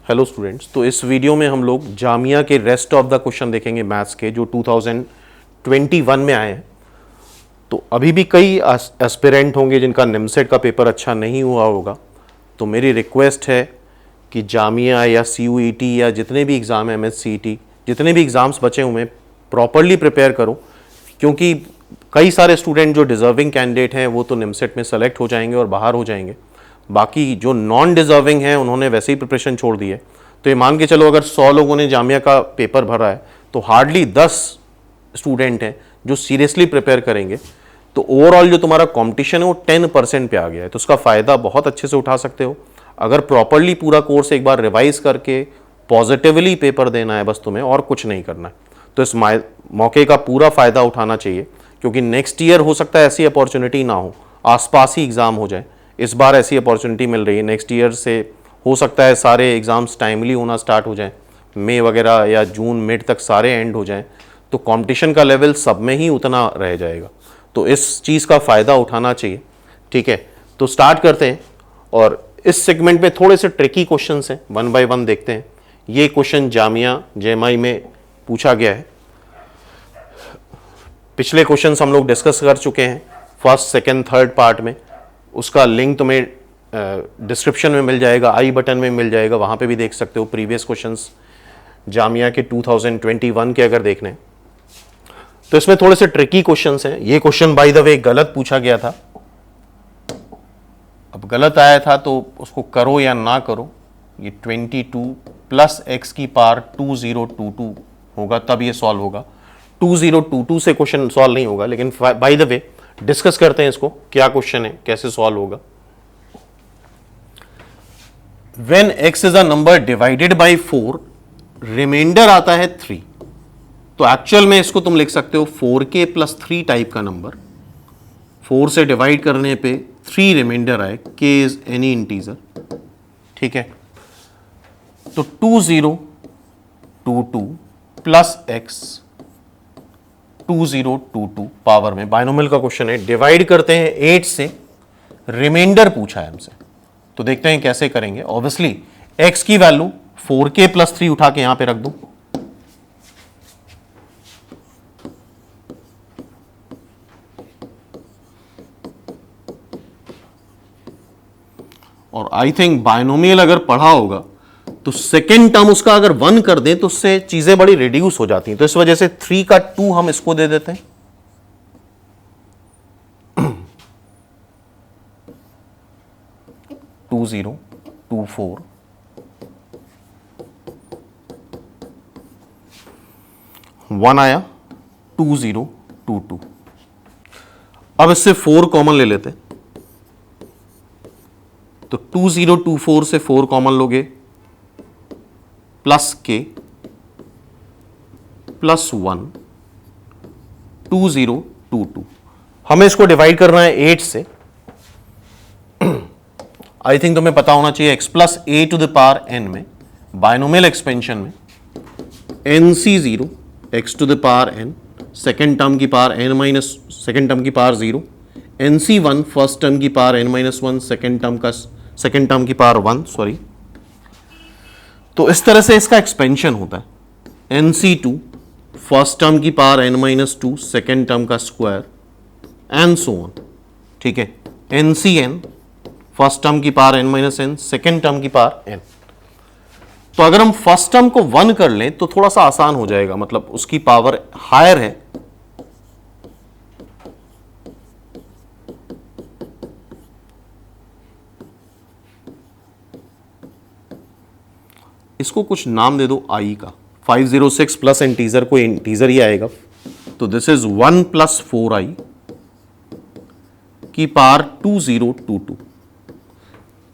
Hello students, तो इस video में हम लोग जामिया के रेस्ट ऑफ द क्वेश्चन देखेंगे मैथ्स के जो 2021 में आए हैं। तो अभी भी कई एस्पिरेंट होंगे जिनका निमसेट का पेपर अच्छा नहीं हुआ होगा, तो मेरी रिक्वेस्ट है कि जामिया या CUET या जितने भी एग्ज़ाम हैं MSCET जितने भी एग्ज़ाम्स बचे हुए हैं प्रॉपरली प्रिपेयर करो, क्योंकि कई सारे स्टूडेंट जो डिज़र्विंग कैंडिडेट हैं वो तो निमसेट में सेलेक्ट हो जाएंगे और बाहर हो जाएंगे। बाकी जो नॉन डिज़र्विंग हैं उन्होंने वैसे ही प्रिपरेशन छोड़ दी है। तो ये मान के चलो अगर 100 लोगों ने जामिया का पेपर भरा है तो हार्डली 10 स्टूडेंट हैं जो सीरियसली प्रिपेयर करेंगे। तो ओवरऑल जो तुम्हारा कंपटीशन है वो 10% पे आ गया है, तो उसका फ़ायदा बहुत अच्छे से उठा सकते हो अगर प्रॉपरली पूरा कोर्स एक बार रिवाइज करके पॉजिटिवली पेपर देना है बस तुम्हें, और कुछ नहीं करना है। तो इस मौके का पूरा फ़ायदा उठाना चाहिए, क्योंकि नेक्स्ट ईयर हो सकता है ऐसी अपॉर्चुनिटी ना हो, आसपास ही एग्ज़ाम हो जाए। इस बार ऐसी अपॉर्चुनिटी मिल रही है, नेक्स्ट ईयर से हो सकता है सारे एग्ज़ाम्स टाइमली होना स्टार्ट हो जाएं, मई वगैरह या जून मिड तक सारे एंड हो जाएं, तो कंपटीशन का लेवल सब में ही उतना रह जाएगा। तो इस चीज़ का फ़ायदा उठाना चाहिए। ठीक है, तो स्टार्ट करते हैं। और इस सेगमेंट में थोड़े से ट्रिकी क्वेश्चंस हैं, वन बाय वन देखते हैं। ये क्वेश्चन जामिया JMI में पूछा गया है। पिछले क्वेश्चंस हम लोग डिस्कस कर चुके हैं फर्स्ट सेकेंड थर्ड पार्ट में, उसका लिंक तुम्हें डिस्क्रिप्शन में मिल जाएगा, आई बटन में मिल जाएगा, वहाँ पे भी देख सकते हो प्रीवियस क्वेश्चंस जामिया के 2021 के अगर देखने। तो इसमें थोड़े से ट्रिकी क्वेश्चंस हैं। ये क्वेश्चन बाय द वे गलत पूछा गया था, अब गलत आया था तो उसको करो या ना करो। ये 22 + x की पावर 2022 होगा, तब ये सॉल्व होगा। 2022 से क्वेश्चन सॉल्व नहीं होगा, लेकिन बाय द वे डिस्कस करते हैं इसको, क्या क्वेश्चन है, कैसे सॉल्व होगा। When x is a number divided by 4, reminder आता है 3। तो एक्चुअल में इसको तुम लिख सकते हो 4k + 3 टाइप का नंबर। 4 से डिवाइड करने पे 3 रिमाइंडर आए, k इज एनी इंटीजर। ठीक है, तो 2022 + x 2022 पावर में बाइनोमियल का क्वेश्चन है, डिवाइड करते हैं 8 से, रिमाइंडर पूछा है हमसे। तो देखते हैं कैसे करेंगे। ऑब्वियसली x की वैल्यू 4k + 3 उठा के यहां पे रख दो, और आई थिंक बाइनोमियल अगर पढ़ा होगा तो सेकेंड टर्म उसका अगर 1 कर दें तो उससे चीजें बड़ी रिड्यूस हो जाती हैं। तो इस वजह से 3 का 2 हम इसको दे देते हैं, 2024 1 आया 2022। अब इससे 4 कॉमन ले लेते हैं, तो 2024 से 4 कॉमन लोगे, +k + 1 2022। हमें इसको डिवाइड करना है 8 से। आई थिंक तुम्हें पता होना चाहिए x + a⁴n में बाइनोमियल एक्सपेंशन में nc0 x⁴n सेकेंड टर्म की पावर n- सेकेंड टर्म की पावर 0, nc1 फर्स्ट टर्म की पावर n-1 सेकेंड टर्म की पावर 1, सॉरी। तो इस तरह से इसका एक्सपेंशन होता है, nc2 फर्स्ट टर्म की पावर n-2 सेकेंड टर्म का स्क्वायर एंड सो ऑन। ठीक है, ncn फर्स्ट टर्म की पावर n-n सेकेंड टर्म की पावर n। तो अगर हम फर्स्ट टर्म को 1 कर लें तो थोड़ा सा आसान हो जाएगा, मतलब उसकी पावर हायर है। इसको कुछ नाम दे दो i का, 506 प्लस इंटीजर को इंटीजर ही आएगा, तो दिस इज 1 + 4i की पावर 2022।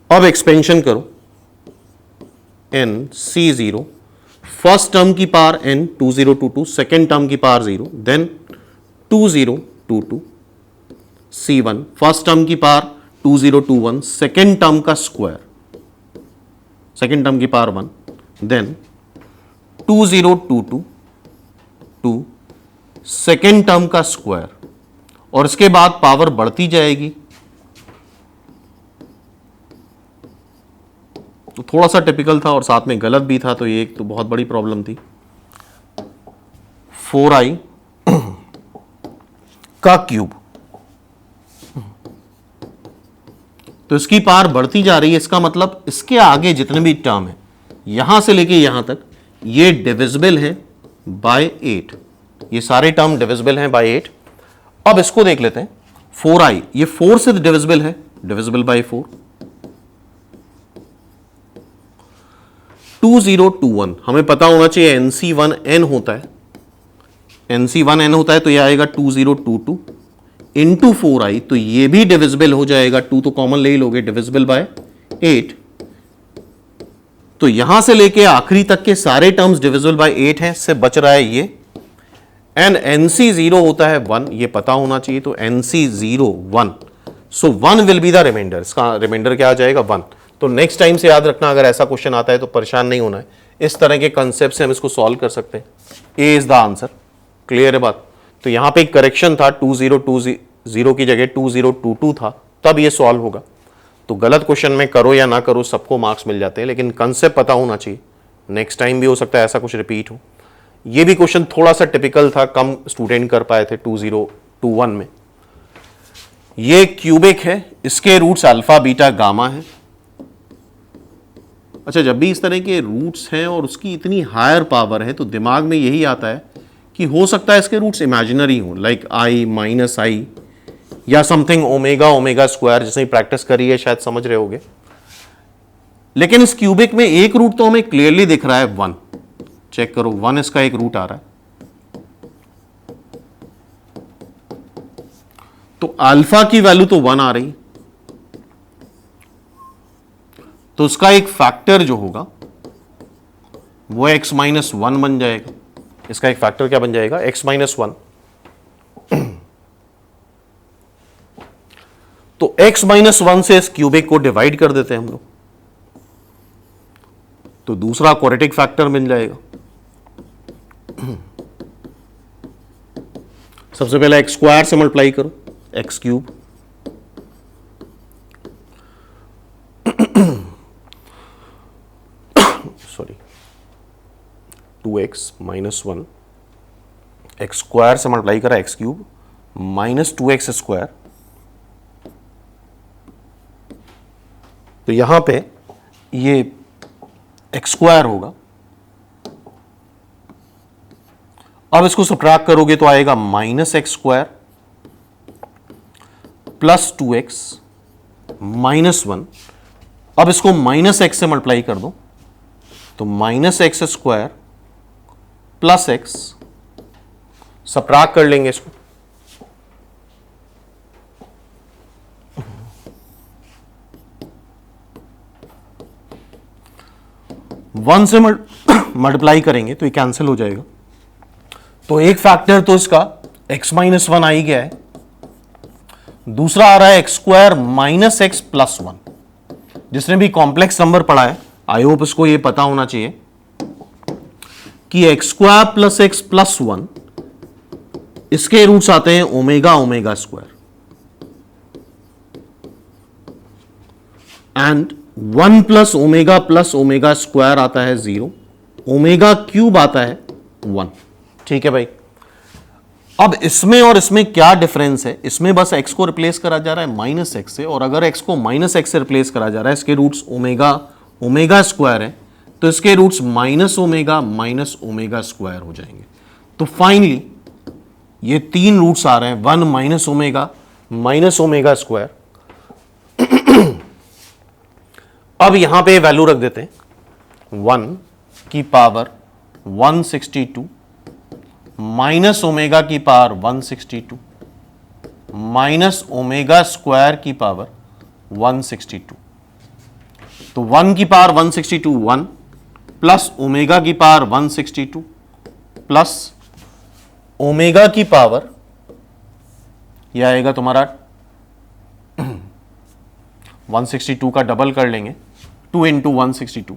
अब एक्सपेंशन करो, nc0 फर्स्ट टर्म की पावर n 2022 सेकेंड टर्म की power 0, then 2022 c1 first term की पावर 2021 सेकेंड टर्म का स्क्वायर सेकेंड टर्म की पावर 1, देन 2022 2 सेकेंड टर्म का स्क्वायर, और इसके बाद पावर बढ़ती जाएगी तो थोड़ा सा टिपिकल था और साथ में गलत भी था, तो ये एक तो बहुत बड़ी प्रॉब्लम थी। 4i का क्यूब, तो इसकी पावर बढ़ती जा रही है, इसका मतलब इसके आगे जितने भी टर्म है यहां से लेके यहां तक ये डिविजिबल है बाय 8, ये सारे टर्म डिविजिबल हैं बाय 8। अब इसको देख लेते हैं, 4i ये 4 से डिविजिबल है, डिविजिबल बाय 4। 2021 हमें पता होना चाहिए NC1N होता है, NC1N होता है, तो ये आएगा 2022 इंटू 4i, तो ये भी डिविजिबल हो जाएगा, 2 तो कॉमन ले ही लोगे, डिविजिबल बाय 8। तो यहां से लेके आखिरी तक के सारे टर्म्स डिविजिबल बाय 8 हैं, इससे बच रहा है ये। एंड NC0 होता है 1, ये पता होना चाहिए, तो NC0 1, so 1 will be the remainder, इसका रिमाइंडर क्या आ जाएगा 1। तो नेक्स्ट टाइम से याद रखना, अगर ऐसा क्वेश्चन आता है तो परेशान नहीं होना है, इस तरह के कंसेप्ट से हम इसको सॉल्व कर सकते हैं। ए इज द आंसर, क्लियर है बात। तो यहां पे एक करेक्शन था, 2020 की जगह 2022 था, तब ये सॉल्व होगा। तो गलत क्वेश्चन में करो या ना करो सबको मार्क्स मिल जाते हैं, लेकिन कंसेप्ट पता होना चाहिए, नेक्स्ट टाइम भी हो सकता है ऐसा कुछ रिपीट हो। ये भी क्वेश्चन थोड़ा सा टिपिकल था, कम स्टूडेंट कर पाए थे 2021 में। ये क्यूबिक है, इसके रूट्स अल्फा बीटा गामा है। अच्छा, जब भी इस तरह के रूट्स हैं और उसकी इतनी हायर पावर है, तो दिमाग में यही आता है कि हो सकता है इसके रूट्स इमेजिनरी हो, लाइक i माइनस i या समथिंग ओमेगा ओमेगा स्क्वायर, जिसने प्रैक्टिस करी है शायद समझ रहे होगे। लेकिन इस क्यूबिक में एक रूट तो हमें क्लियरली दिख रहा है 1, चेक करो 1 इसका एक रूट आ रहा है। तो अल्फा की वैल्यू तो 1 आ रही, तो उसका एक फैक्टर जो होगा वो x माइनस 1 बन जाएगा। इसका एक फैक्टर क्या बन जाएगा, x माइनस 1। तो x माइनस 1 से इस क्यूबिक को डिवाइड कर देते हैं हम लोग, तो दूसरा क्वाड्रेटिक फैक्टर मिल जाएगा। सबसे पहले एक्स स्क्वायर से मल्टीप्लाई करो, x cube, sorry 2x minus 1, x square से मल्टीप्लाई करा x cube minus 2x square. तो यहां पे ये एक्स स्क्वायर होगा, अब इसको सब्ट्रैक्ट करोगे तो आएगा minus x square plus 2x minus 1। अब इसको माइनस एक्स से मल्टीप्लाई कर दो, तो minus x square plus x, subtract कर लेंगे इसको, वन से मल्टीप्लाई करेंगे तो ये कैंसिल हो जाएगा। तो एक फैक्टर तो इसका x माइनस 1 आ ही गया है, दूसरा आ रहा है x square minus x plus 1। जिसने भी कॉम्प्लेक्स नंबर पढ़ा है, आई होप इसको ये पता होना चाहिए कि x square plus x plus 1 इसके रूट्स आते हैं omega omega square, and 1 plus omega square आता है 0, ओमेगा क्यूब आता है 1। ठीक है भाई, अब इसमें और इसमें क्या डिफरेंस है, इसमें बस x को रिप्लेस करा जा रहा है माइनस एक्स से, और अगर x को माइनस एक्स से रिप्लेस करा जा रहा है, इसके रूट्स ओमेगा ओमेगा स्क्वायर है, तो इसके रूट्स माइनस ओमेगा स्क्वायर हो जाएंगे। तो फाइनली ये तीन रूट्स आ रहे हैं, 1 माइनस ओमेगा स्क्वायर। अब यहां पे वैल्यू रख देते हैं 1 की पावर 162 माइनस ओमेगा की पावर 162 माइनस ओमेगा स्क्वायर की पावर 162। तो 1 की पावर 162 1 प्लस ओमेगा की पावर 162 प्लस ओमेगा की पावर यह आएगा तुम्हारा 162 का डबल कर लेंगे, 2 इंटू 162।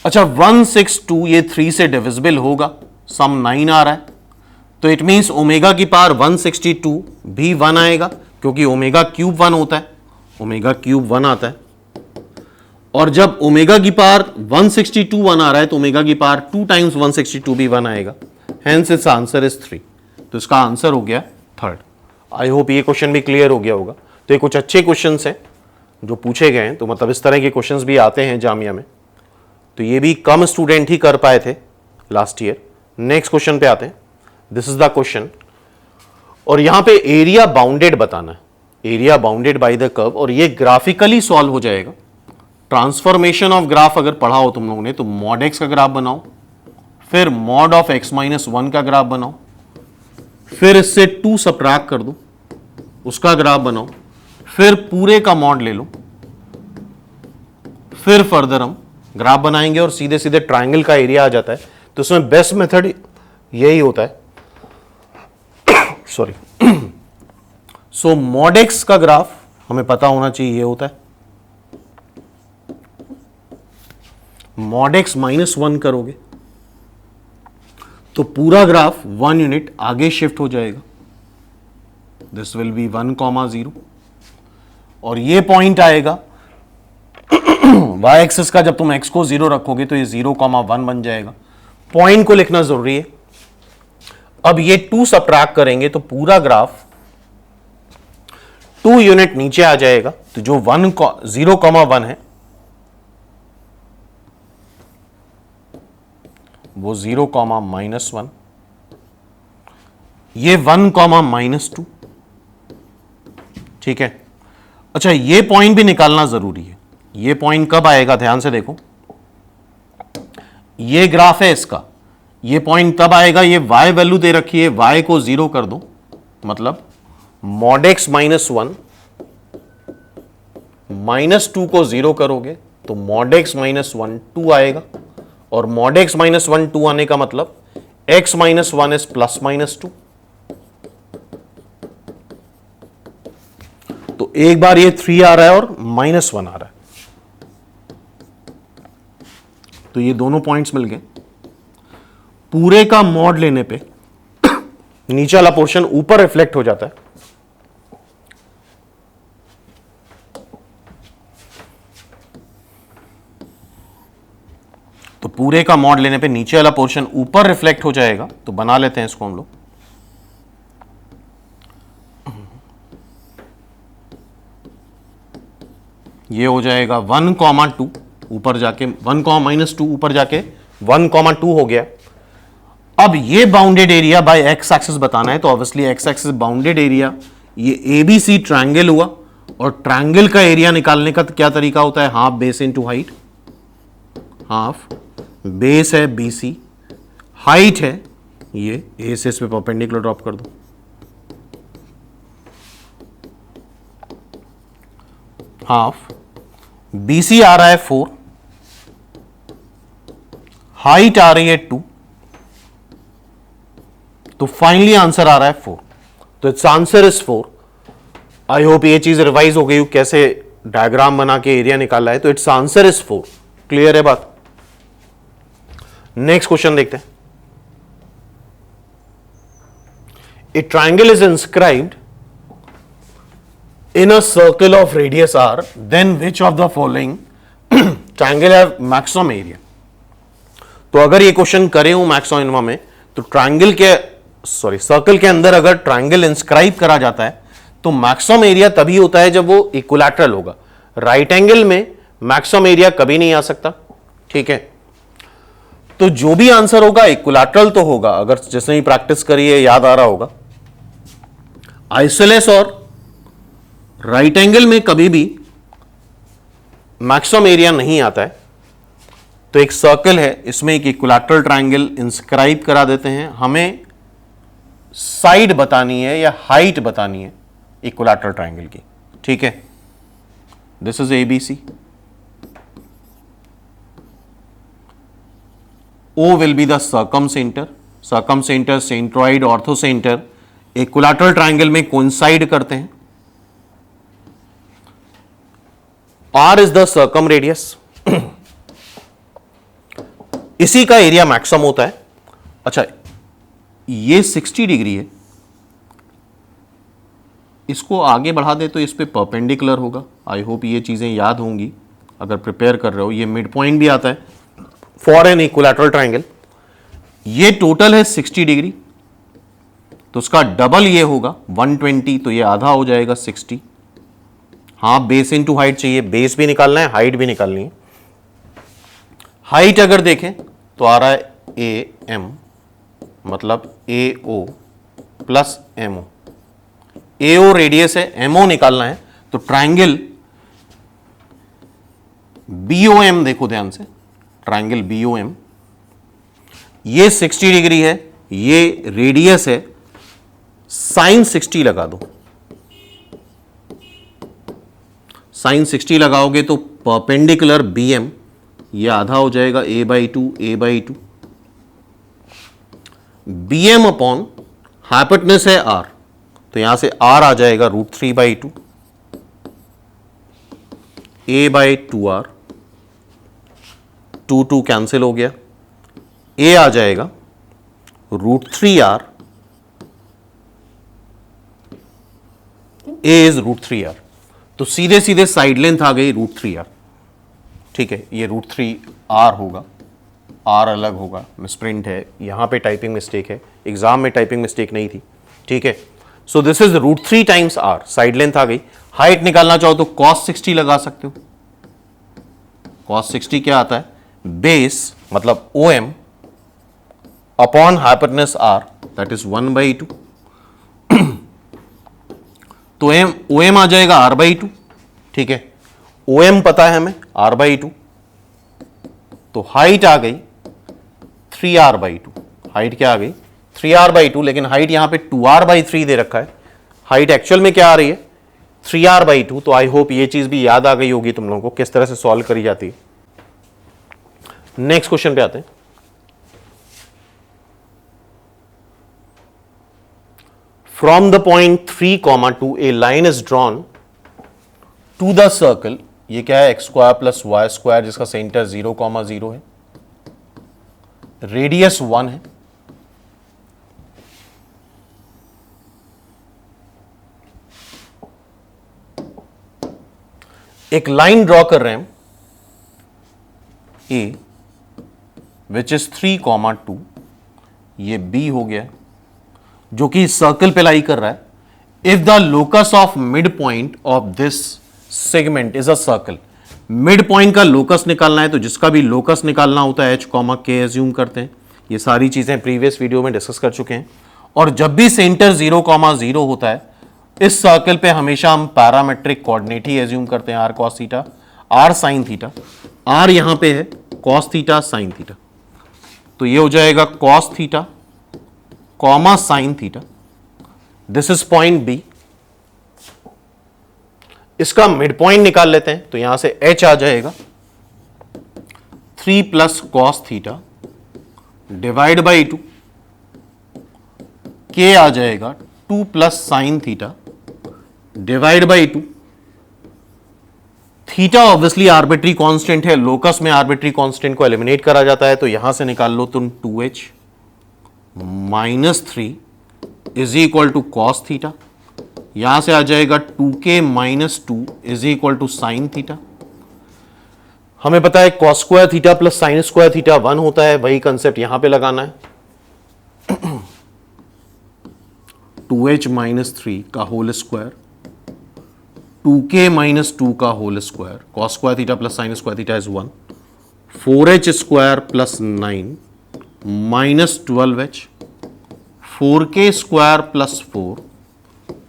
अच्छा 162 ये 3 से डिविजिबल होगा, सम 9 आ रहा है, तो इट मींस ओमेगा की पावर 162 भी 1 आएगा, क्योंकि ओमेगा क्यूब 1 होता है, ओमेगा क्यूब 1 आता है। और जब ओमेगा की पावर 162 1 आ रहा है तो ओमेगा की पावर 2 टाइम्स 162 भी 1 आएगा, हेंस इट्स आंसर इज 3। तो इसका आंसर हो गया थर्ड। आई होप ये क्वेश्चन भी क्लियर हो गया होगा। तो ये कुछ अच्छे क्वेश्चंस हैं जो पूछे गए हैं, तो मतलब इस तरह के क्वेश्चंस भी आते हैं जामिया में, तो ये भी कम स्टूडेंट ही कर पाए थे लास्ट ईयर। नेक्स्ट क्वेश्चन पे आते हैं। दिस इज द क्वेश्चन, और यहां पे एरिया बाउंडेड बताना है, area bounded by the curve, और ये ग्राफिकली सॉल्व हो जाएगा। ट्रांसफॉर्मेशन ऑफ ग्राफ अगर पढ़ा हो तुम लोगों ने तो मॉड एक्स का ग्राफ बनाओ, फिर मॉड ऑफ x माइनस 1 का ग्राफ बनाओ, फिर इससे 2 सबट्रैक्ट कर दो, उसका ग्राफ बनाओ, फिर पूरे का मॉड ले लो, फिर फर्दर हम ग्राफ बनाएंगे और सीधे सीधे ट्रायंगल का एरिया आ जाता है। तो इसमें बेस्ट मेथड यही होता है, सॉरी। सो मॉड एक्स का ग्राफ हमें पता होना चाहिए, ये होता है मॉड एक्स माइनस 1 करोगे तो पूरा ग्राफ 1 यूनिट आगे शिफ्ट हो जाएगा, दिस विल बी 1,0, और ये पॉइंट आएगा वाई एक्सिस का, जब तुम x को 0 रखोगे तो ये 0,1 बन जाएगा। पॉइंट को लिखना जरूरी है। अब ये 2 सबट्रैक्ट करेंगे तो पूरा ग्राफ 2 यूनिट नीचे आ जाएगा, तो जो 0,1 है वो 0,-1, ये 1,-2, ठीक है। अच्छा, ये पॉइंट भी निकालना जरूरी है। ये पॉइंट कब आएगा, ध्यान से देखो, ये ग्राफ है इसका, ये पॉइंट तब आएगा, ये y वैल्यू दे रखी है, y को 0 कर दो, मतलब मॉड x माइनस 1 माइनस 2 को 0 करोगे तो मॉड x माइनस 1 2 आएगा, और मॉड x माइनस 1 2 आने का मतलब x minus 1 is plus minus 2। तो एक बार ये 3 आ रहा है और माइनस 1 आ रहा है, तो ये दोनों पॉइंट्स मिल गए। पूरे का मॉड लेने पे नीचे वाला पोर्शन ऊपर रिफ्लेक्ट हो जाता है, तो पूरे का मॉड लेने पे नीचे वाला पोर्शन ऊपर रिफ्लेक्ट हो जाएगा। तो बना लेते हैं इसको हम लोग, ये हो जाएगा 1,2 ऊपर जाके 1,-2 ऊपर जाके 1,2 हो गया। अब ये bounded area bye x axis बताना है, तो obviously x axis bounded area, ये एबीसी ट्रायंगल हुआ, और ट्रायंगल का एरिया निकालने का क्या तरीका होता है, half base into height. Half base है बीसी, हाइट है ये ए से इस पे परपेंडिकुलर ड्रॉप कर दो, हाफ बीसी आ रहा है 4, हाइट आ रही है 2, तो फाइनली आंसर आ रहा है 4। तो it's answer is 4। I hope ये चीज रिवाइज हो गई, कैसे डायग्राम बना के एरिया निकाला है। तो इट्स आंसर इज 4। क्लियर है बात। नेक्स्ट क्वेश्चन देखते हैं। ए triangle is inscribed in a circle of radius r, then which of the following triangle have maximum area? तो अगर ये क्वेश्चन करे हूं मैक्सिमम में, तो ट्रायंगल के सर्कल के अंदर अगर ट्रायंगल इंस्क्राइब करा जाता है तो मैक्सिमम एरिया तभी होता है जब वो इक्विलैटरल होगा। राइट एंगल में मैक्सिमम एरिया कभी नहीं आ सकता, ठीक है। तो जो भी आंसर होगा इक्विलैटरल तो होगा, अगर जैसे ही प्रैक्टिस करिए याद आ रहा होगा। आइसोलेस और राइट एंगल में कभी भी मैक्सिमम एरिया नहीं आता है। तो एक सर्कल है, इसमें एक इक्विलैटरल ट्रायंगल इंस्क्राइब करा देते हैं। हमें साइड बतानी है या हाइट बतानी है इक्विलैटरल ट्रायंगल की, ठीक है। This is ABC, O will be the circumcenter, centroid, orthocentre equilateral triangle में कोइंसाइड करते हैं। R is the circum radius, इसी का एरिया मैक्सिमम होता है। अच्छा, ये 60 डिग्री है, इसको आगे बढ़ा दे तो इस पे परपेंडिकुलर होगा। आई होप ये चीजें याद होंगी। अगर प्रिपेयर कर रहे हो, ये मिड पॉइंट भी आता है फॉर एन इक्विलैटरल ट्राइंगल। ये टोटल है 60 डिग्री, तो उसका डबल ये होगा 120, तो ये आधा हो जाएगा 60। हाँ, बेस इनटू हाइट चाहिए, बेस भी निकालना है, हाइट भी निकालनी है। हाइट अगर देखें तो आ रहा है ए एम, मतलब ए ओ प्लस एम ओ। ए ओ रेडियस है, एम ओ निकालना है, तो ट्राइंगल बी ओ एम देखो ध्यान से, ट्राइंगल बी ओ एम, ये 60 डिग्री है, ये रेडियस है, साइन 60 लगा दो। साइन 60 लगाओगे तो परपेंडिकुलर बी एम, ये आधा हो जाएगा A by two, A by two, B M upon hypotenuse है आर, तो यहां से आर आ जाएगा √3/2, ए बाई 2r, 2 कैंसिल हो गया, ए आ जाएगा √3r, ए इज √3r, तो सीधे सीधे साइड लेंथ आ गई √3r। ठीक है, ये √3r होगा, r अलग होगा, मिसप्रिंट है, यहां पे टाइपिंग मिस्टेक है, एग्जाम में टाइपिंग मिस्टेक नहीं थी। ठीक है, so this is √3 times r, side length आ गई। हाइट निकालना चाहो तो cos 60 लगा सकते हो। cos 60 क्या आता है, बेस मतलब OM upon hypotenuse r, that is 1/2, तो OM आ जाएगा r/2। ठीक है, OM पता है हमें r/2, तो हाइट आ गई 3r/2। हाइट क्या आ गई 3r/2, लेकिन हाइट यहां पे 2r/3 दे रखा है, हाइट एक्चुअल में क्या आ रही है 3r/2। तो आई होप ये चीज भी याद आ गई होगी तुम लोगों को किस तरह से सॉल्व करी जाती है। नेक्स्ट क्वेश्चन पे आते हैं। From the point 3, 2 a line is drawn to the circle, ये क्या है x² + y² जिसका सेंटर 0, 0 है, रेडियस 1 है, एक लाइन ड्रॉ कर रहे हैं A विच इज 3, 2, ये B हो गया जो कि सर्कल पे लाई कर रहा है। If the locus of mid point of this segment is a circle, mid point का लोकस निकालना है, तो जिसका भी लोकस निकालना होता है H, K एज्यूम करते हैं। ये सारी चीजें प्रीवियस वीडियो में डिस्कस कर चुके हैं। और जब भी सेंटर 0, 0 होता है इस सर्कल पे हमेशा हम पैरामेट्रिक कोऑर्डिनेट ही एज्यूम करते हैं, r cos theta, r sin theta. r यहां पे है cos थीटा sin थीटा, तो ये हो जाएगा cos theta comma sine theta. This is point B, इसका मिड पॉइंट निकाल लेते हैं, तो यहां से h आ जाएगा 3 + cos theta divide by 2, k आ जाएगा 2 + sine theta divide by 2। Theta obviously arbitrary constant है, लोकस में आर्बिट्री कांस्टेंट को एलिमिनेट करा जाता है, तो यहां से निकाल लो तुम 2h -3 is equal to cos theta, यहां से आ जाएगा 2k - 2 is equal to sine theta. हमें पता है cos square theta plus sine square theta 1 होता है, वही कंसेप्ट यहां पे लगाना है। 2h -3 का होल स्क्वायर, 2k - 2 का whole square, cos square theta plus sine square theta is 1, 4h square plus 9 -12h, 4k square plus 4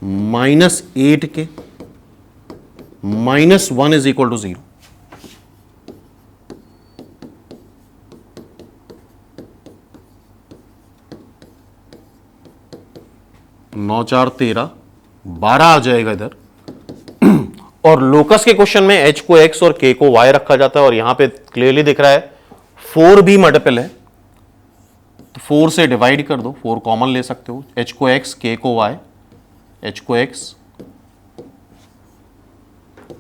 -8k -1 is equal to 0। नौ 4 13 12 आ जाएगा इधर। और लोकस के क्वेश्चन में h को x और k को y रखा जाता है, और यहां पे क्लियरली दिख रहा है 4 भी मल्टीपल है, तो 4 से डिवाइड कर दो, 4 कॉमन ले सकते हो, h को x k को y, h को x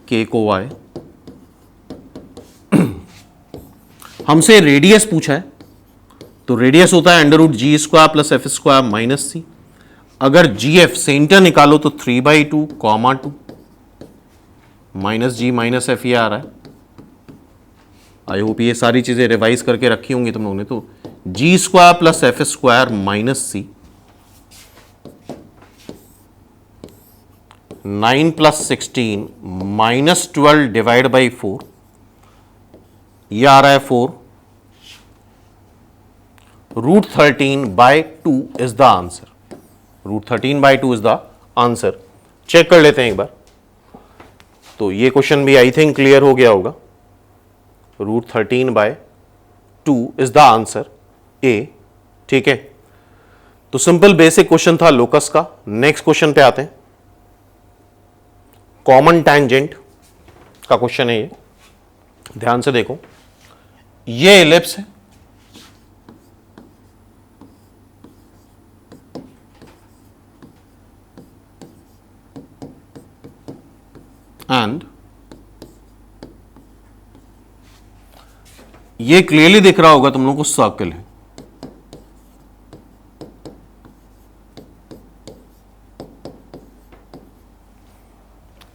k को y। हमसे रेडियस पूछा है, तो रेडियस होता है √g² + f² - c। अगर gf सेंटर निकालो तो 3/2, 2 -g - f ये आ रहा है, आई होप ये सारी चीजें रिवाइज करके रखी होंगी तुम लोगों ने। तो G square plus F square minus C, 9 plus 16 minus 12 divide by 4, ये आ रहा है 4, root 13 by 2 is the answer. Root 13 by 2 is the answer. Check कर लेते हैं एक बार। तो ये क्वेश्चन भी आई थिंक क्लियर हो गया होगा। Root 13 by 2 is the answer A. ठीक है, तो सिंपल बेसिक क्वेश्चन था लोकस का। नेक्स्ट क्वेश्चन पे आते हैं। कॉमन टैंजेंट का क्वेश्चन है ये, ध्यान से देखो। ये एलिप्स है, एंड ये क्लियरली दिख रहा होगा तुम लोगों को सर्कल है।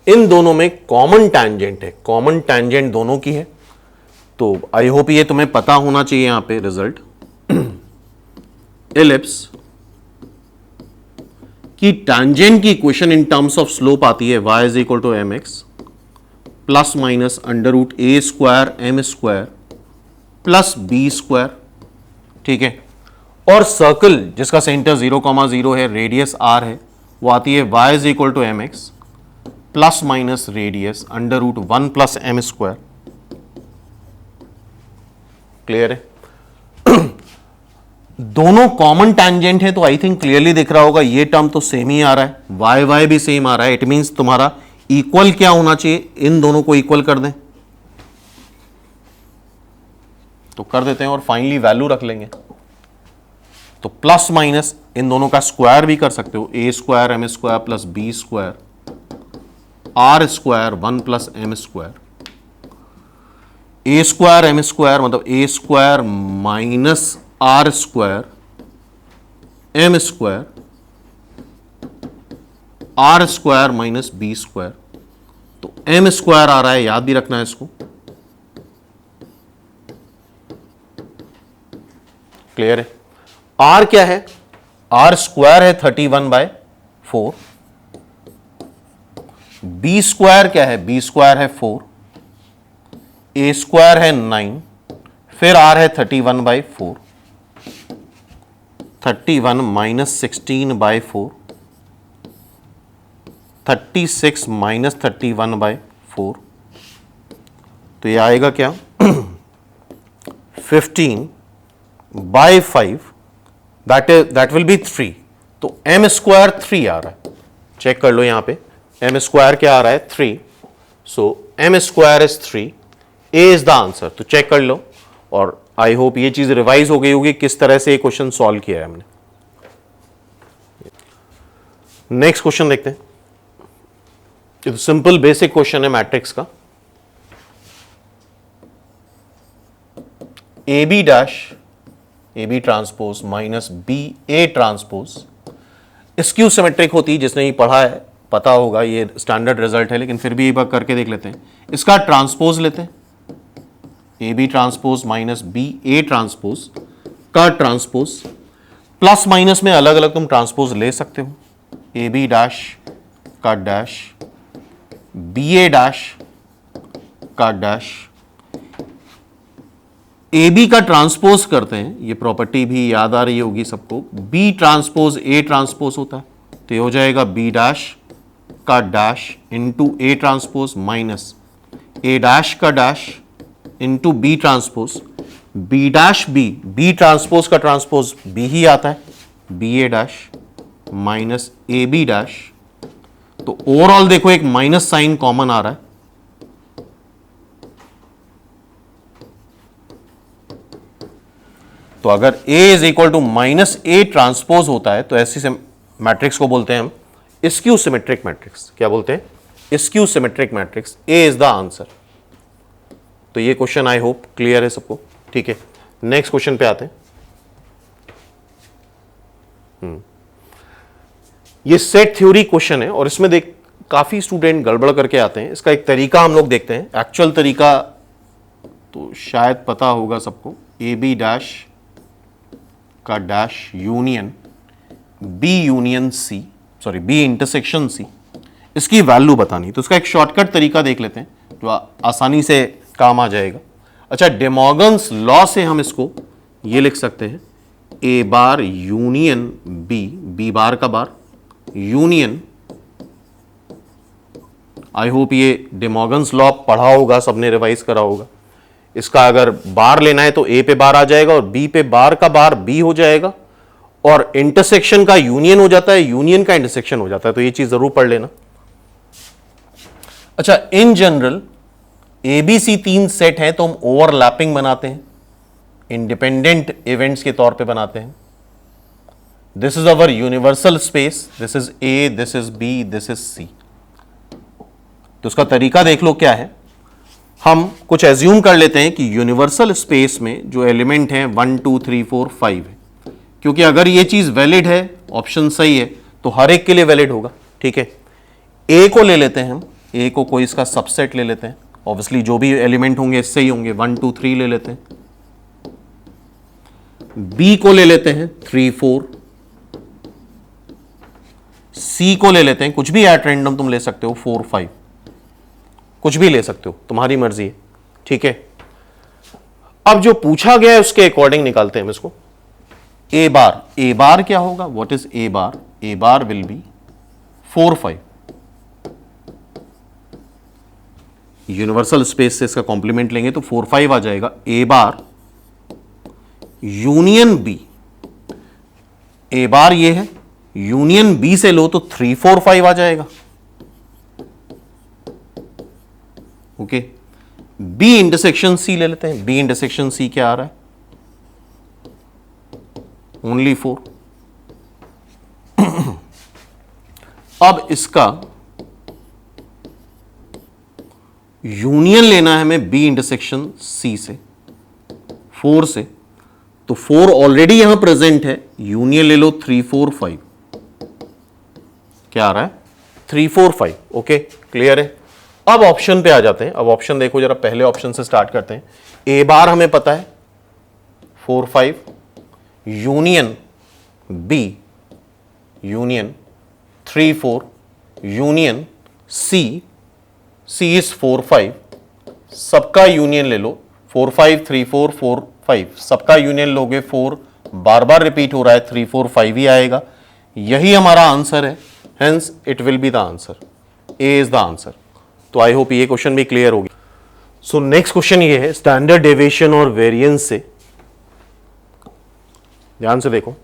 इन दोनों में कॉमन टैंजेंट है, कॉमन टैंजेंट दोनों की है। तो आई होप ये तुम्हें पता होना चाहिए यहां पे रिजल्ट। एलिप्स की टैंजेंट की equation in terms of slope आती है y is equal to m x plus minus under root a square M square plus B square. ठीक है, और सर्कल जिसका सेंटर 0,0 है, रेडियस r है, वो आती है y is equal to m x plus minus radius under root 1 plus M square. Clear है? दोनों कॉमन टैंजेंट है, तो आई थिंक क्लियरली दिख रहा होगा। ये टर्म तो सेम ही आ रहा है, वाई वाई भी सेम आ रहा है। इट मींस तुम्हारा इक्वल क्या होना चाहिए, इन दोनों को इक्वल कर दें। तो कर देते हैं और फाइनली वैल्यू रख लेंगे। तो प्लस माइनस इन दोनों का स्क्वायर भी कर सकते हो, A square M square plus B square R square 1 plus M square. A square M square मतलब A square minus R square M square R square minus B square. तो M square आ रहा है, याद भी रखना है इसको। क्लियर है? आर क्या है? आर स्क्वायर है 31/4। बी स्क्वायर क्या है? बी स्क्वायर है 4। ए स्क्वायर है 9, फिर आर है 31/4। 31 माइनस 16/4, 36 माइनस 31/4। तो ये आएगा क्या? 15/5, दैट विल बी 3। तो एम स्क्वायर 3 आ रहा है। चेक कर लो यहां पे, एम स्क्वायर क्या आ रहा है? 3। So M square is 3, A is the answer. तो चेक कर लो, और आई होप ये चीज रिवाइज हो गई होगी किस तरह से ये क्वेश्चन सॉल्व किया है हमने। नेक्स्ट क्वेश्चन देखते हैं। ये तो सिंपल बेसिक क्वेश्चन है मैट्रिक्स का। A B dash a b transpose minus b a transpose skew symmetric होती है। जिसने ये पढ़ा है पता होगा, ये स्टैंडर्ड रिजल्ट है, लेकिन फिर भी एक बार करके देख लेते हैं। इसका ट्रांसपोज लेते हैं, a b transpose minus b a transpose का ट्रांसपोज। प्लस माइनस में अलग अलग तुम ट्रांसपोज ले सकते हो। ए बी डैश का डैश, बी ए डैश का डैश। ए बी का ट्रांसपोज करते हैं, ये प्रॉपर्टी भी याद आ रही होगी सबको। बी ट्रांसपोज ए ट्रांसपोज होता है, तो ये हो जाएगा बी डैश का dash into A transpose minus A dash का dash into B transpose. B dash B, B transpose का ट्रांसपोज बी ही आता है, B A dash minus A B dash. तो ओवरऑल देखो एक माइनस साइन कॉमन आ रहा है। तो अगर A is equal to minus a transpose होता है, तो ऐसी से मैट्रिक्स को बोलते हैं हम स्क्यू सिमेट्रिक मैट्रिक्स। क्या बोलते हैं? Skew symmetric matrix. A is the answer. तो ये क्वेश्चन आई होप क्लियर है सबको। ठीक है, नेक्स्ट क्वेश्चन पे आते हैं। ये सेट थ्योरी क्वेश्चन है, और इसमें देख काफी स्टूडेंट गड़बड़ करके आते हैं। इसका एक तरीका हम लोग देखते हैं, एक्चुअल तरीका तो शायद पता होगा सबको, ए बी डैश का dash union b union c, sorry b intersection c, इसकी वैल्यू बतानी। तो इसका एक शॉर्टकट तरीका देख लेते हैं जो आसानी से काम आ जाएगा। अच्छा, डे मॉर्गन्स लॉ से हम इसको ये लिख सकते हैं, ए बार यूनियन बी, बी बार का बार यूनियन, आई होप ये डे मॉर्गन्स लॉ पढ़ा होगा, सबने रिवाइज करा होगा। इसका अगर बार लेना है तो ए पे बार आ जाएगा और बी पे बार का बार बी हो जाएगा, और इंटरसेक्शन का यूनियन हो जाता है, यूनियन का इंटरसेक्शन हो जाता है। तो ये चीज जरूर पढ़ लेना। अच्छा, इन जनरल एबीसी 3 सेट है तो हम ओवरलैपिंग बनाते हैं, इंडिपेंडेंट इवेंट्स के तौर पे बनाते हैं। This is our universal space, this is a, this is b, this is c. तो उसका तरीका देख लो क्या है। हम कुछ एज्यूम कर लेते हैं कि यूनिवर्सल स्पेस में जो एलिमेंट हैं 1 2 3 4 5 है, क्योंकि अगर ये चीज वैलिड है, ऑप्शन सही है, तो हर एक के लिए वैलिड होगा। ठीक है, ए को ले लेते हैं हम, ए को कोई इसका सबसेट ले लेते हैं, ऑब्वियसली जो भी एलिमेंट होंगे इससे ही होंगे, 1 2 3 ले लेते हैं। बी को ले लेते हैं 3 4, सी को ले लेते हैं, कुछ भी एट रैंडम तुम ले सकते हो, 4 5, कुछ भी ले सकते हो, तुम्हारी मर्जी है। ठीक है, अब जो पूछा गया है उसके अकॉर्डिंग निकालते हैं हम इसको। ए बार, ए बार क्या होगा, what is a bar? A bar will be 4 5। Universal space से इसका कॉम्प्लीमेंट लेंगे तो 4 5 आ जाएगा। ए बार यूनियन बी, ए बार ये है, यूनियन बी से लो तो 3 4 5 आ जाएगा। ओके, बी इंटरसेक्शन सी ले लेते हैं। बी इंटरसेक्शन सी क्या आ रहा है? ओनली 4। अब इसका यूनियन लेना है हमें बी इंटरसेक्शन सी से, 4 से, तो 4 ऑलरेडी यहां प्रेजेंट है, यूनियन ले लो 3 4 5, क्या आ रहा है? 3 4 5। ओके, क्लियर है। अब ऑप्शन पे आ जाते हैं। अब ऑप्शन देखो जरा, पहले ऑप्शन से स्टार्ट करते हैं। ए बार हमें पता है 4 5, union b union 3 4, union c, c is 4 5, सबका यूनियन ले लो, 4 5 3 4 4 5, सबका यूनियन लोगे 4, बार बार रिपीट हो रहा है, 3 4 5 ही आएगा। यही हमारा आंसर है, hence it will be the answer, A is the answer. तो आई होप ये क्वेश्चन भी क्लियर होगी। सो नेक्स्ट क्वेश्चन ये है, स्टैंडर्ड डेविएशन और वेरिएंस से, ध्यान से देखो।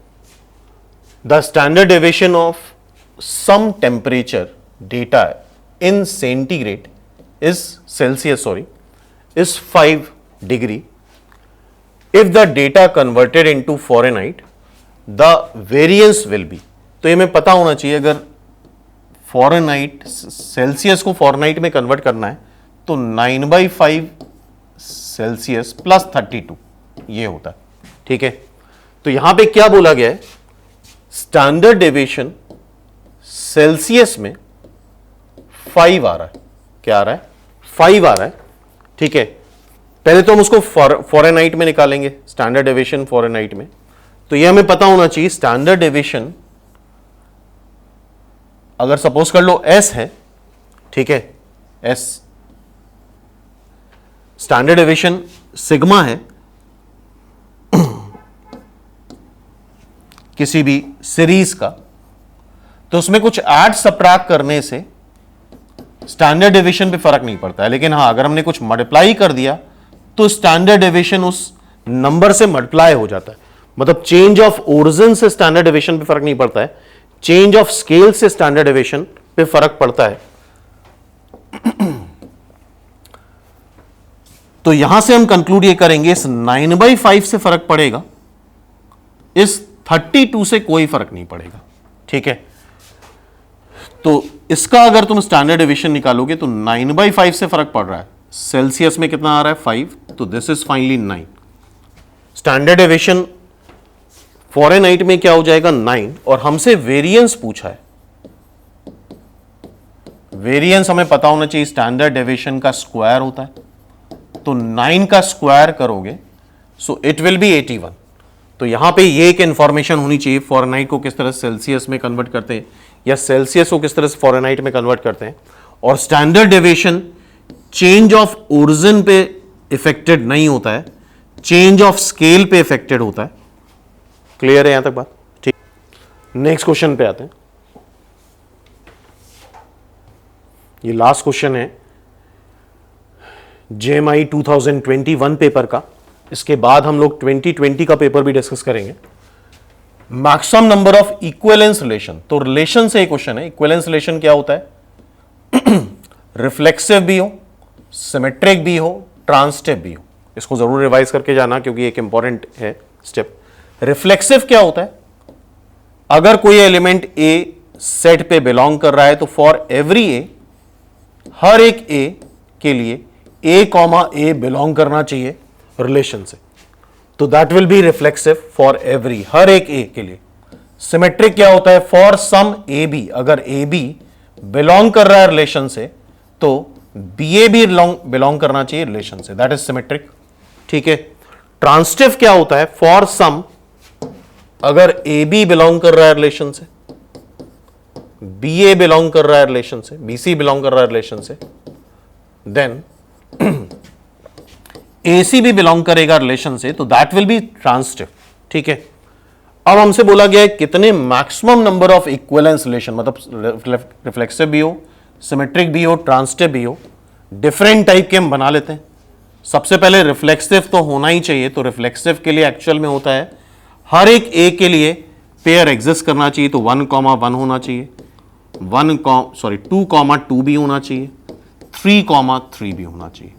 The standard deviation of some temperature data in centigrade is Celsius, sorry, is 5 degree. If the data converted into Fahrenheit the variance will be. तो ये हमें पता होना चाहिए, अगर फॉरेनहाइट, सेल्सियस को फॉरेनहाइट में कन्वर्ट करना है तो 9/5 सेल्सियस प्लस 32 ये होता है। ठीक है, तो यहां पे क्या बोला गया है? स्टैंडर्ड डेविएशन सेल्सियस में 5 आ रहा है। क्या आ रहा है? 5 आ रहा है। ठीक है, पहले तो हम उसको फॉरेनहाइट में निकालेंगे, स्टैंडर्ड डेविएशन फॉरेनहाइट में। तो ये हमें पता होना चाहिए, स्टैंडर्ड डेविएशन अगर सपोज कर लो एस है, ठीक है, एस स्टैंडर्ड डेविएशन सिग्मा है किसी भी सीरीज का, तो उसमें कुछ ऐड सबट्रैक्ट करने से स्टैंडर्ड डेविएशन पे फर्क नहीं पड़ता है। लेकिन हां, अगर हमने कुछ मल्टीप्लाई कर दिया तो स्टैंडर्ड डेविएशन उस नंबर से मल्टीप्लाई हो जाता है। मतलब चेंज ऑफ ओरिजिन से स्टैंडर्ड डेविएशन पे फर्क नहीं पड़ता है, चेंज ऑफ स्केल से स्टैंडर्ड डेविएशन पे फर्क पड़ता है। तो यहां से हम कंक्लूड ये करेंगे, इस 9/5 से फर्क पड़ेगा, इस 32 से कोई फर्क नहीं पड़ेगा। ठीक है, तो इसका अगर तुम स्टैंडर्ड डेविएशन निकालोगे तो 9/5 से फर्क पड़ रहा है, सेल्सियस में कितना आ रहा है? 5, तो this is finally 9। Standard deviation Fahrenheit में क्या हो जाएगा? 9। और हमसे वेरिएंस पूछा है। वेरिएंस हमें पता होना चाहिए, स्टैंडर्ड डेविएशन का स्क्वायर होता है। तो 9 का स्क्वायर करोगे सो इट विल बी 81। तो यहां पे ये एक इंफॉर्मेशन होनी चाहिए, फ़ारेनहाइट को किस तरह सेल्सियस में कन्वर्ट करते हैं या सेल्सियस को किस तरह से फ़ारेनहाइट में कन्वर्ट करते हैं। और standard deviation change of origin पे इफेक्टेड नहीं होता है, चेंज ऑफ स्केल पे इफेक्टेड होता है। क्लियर है यहां तक बात? ठीक, नेक्स्ट क्वेश्चन पे आते हैं। ये लास्ट क्वेश्चन है JMI 2021 पेपर का। इसके बाद हम लोग 2020 का पेपर भी डिस्कस करेंगे। Maximum number of equivalence relation, तो रिलेशन से एक क्वेश्चन है। इक्विवेलेंस रिलेशन क्या होता है? रिफ्लेक्सिव भी हो, सिमेट्रिक भी हो, ट्रांसटिव भी हो। इसको जरूर रिवाइज करके जाना क्योंकि एक इंपॉर्टेंट है स्टेप। रिफ्लेक्सिव क्या होता है? अगर कोई एलिमेंट ए सेट पे बिलोंग कर रहा है तो फॉर एवरी ए, हर एक ए के लिए ए कॉमा ए बिलोंग करना चाहिए रिलेशन से, तो that will be reflexive for every, हर एक ए के लिए। सिमेट्रिक क्या होता है? फॉर सम ए बी, अगर ए बी बिलोंग कर रहा है रिलेशन से तो बी ए भी बिलोंग करना चाहिए रिलेशन से, दैट इज सिमेट्रिक। ठीक है। ट्रांसटिव क्या होता है? फॉर सम, अगर ए बी बिलोंग कर रहा है रिलेशन से, बी ए बिलोंग कर रहा है रिलेशन से, बी सी बिलोंग कर रहा है रिलेशन से, देन ए सी भी बिलोंग करेगा रिलेशन से, तो दैट विल बी ट्रांसटिव। ठीक है। अब हमसे बोला गया है कितने maximum number of equivalence relation, मतलब रिफ्लेक्सिव भी हो, सिमेट्रिक भी हो, ट्रांसटिव भी हो, डिफरेंट टाइप के हम बना लेते हैं। सबसे पहले रिफ्लेक्सिव तो होना ही चाहिए, तो रिफ्लेक्सिव के लिए एक्चुअल में होता है हर एक ए के लिए पेयर एग्जिस्ट करना चाहिए, तो 1,1 होना चाहिए, 2,2 भी होना चाहिए, 3,3 भी होना चाहिए।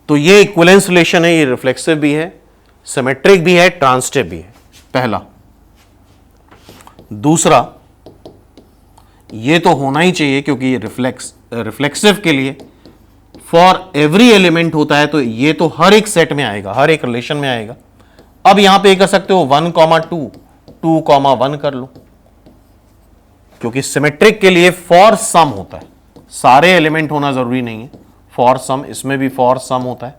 तो ये इक्विवेलेंस रिलेशन है, ये रिफ्लेक्सिव भी है, सिमेट्रिक भी है, ट्रांसटिव भी है, पहला। दूसरा, ये तो होना ही चाहिए क्योंकि ये रिफ्लेक्सिव के लिए फॉर एवरी एलिमेंट होता है, तो ये तो हर एक सेट में आएगा, हर एक रिलेशन में आएगा। अब यहां पे कर सकते हो 1,2, 2,1 कर लो, क्योंकि सिमेट्रिक के लिए फॉर सम होता है, सारे एलिमेंट होना जरूरी नहीं है, फॉर सम, इसमें भी फॉर सम होता है।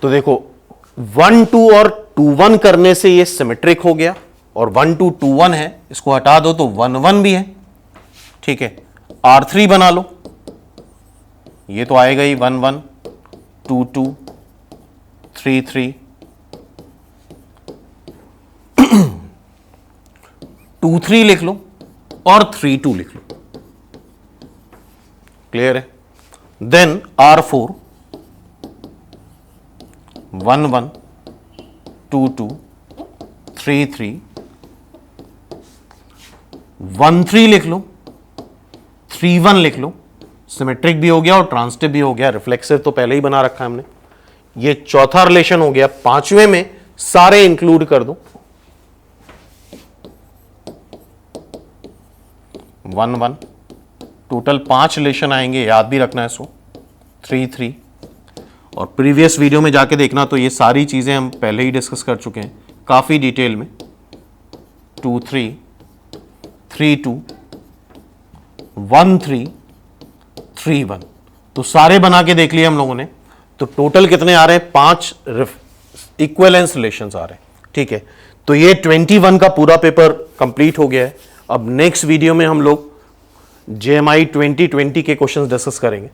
तो देखो 1, 2 और 2, 1 करने से ये सिमेट्रिक हो गया, और 1, 2, 2, 1 है, इसको हटा दो तो 1, 1 भी है। ठीक है। R3 बना लो, ये तो आएगा ही 1, 1, 2, 2, 3, 3, 2, 3 लिख लो और 3, 2 लिख लो। क्लियर है? देन R4 1, 1, 2, 2, 3, 3, 1, 3 लिख लो, 3, 1 लिख लो। सिमेट्रिक भी हो गया और ट्रांसटिव भी हो गया, रिफ्लेक्सिव तो पहले ही बना रखा है हमने। ये चौथा रिलेशन हो गया। पांचवें में सारे इंक्लूड कर दो, 1, 1, टोटल 5 रिलेशन आएंगे, याद भी रखना है इसको, 3, 3। और प्रीवियस वीडियो में जाके देखना, तो ये सारी चीजें हम पहले ही डिस्कस कर चुके हैं काफी डिटेल में। 2, 3, 3, 2, 1, 3, 3, 1, तो सारे बना के देख लिए हम लोगों ने। तो टोटल कितने आ रहे हैं? 5 इक्विवेलेंस रिलेशंस आ रहे हैं। ठीक है। तो ये 21 का पूरा पेपर कंप्लीट हो गया है। अब नेक्स्ट वीडियो में हम लोग JMI 2020 के क्वेश्चंस डिस्कस करेंगे।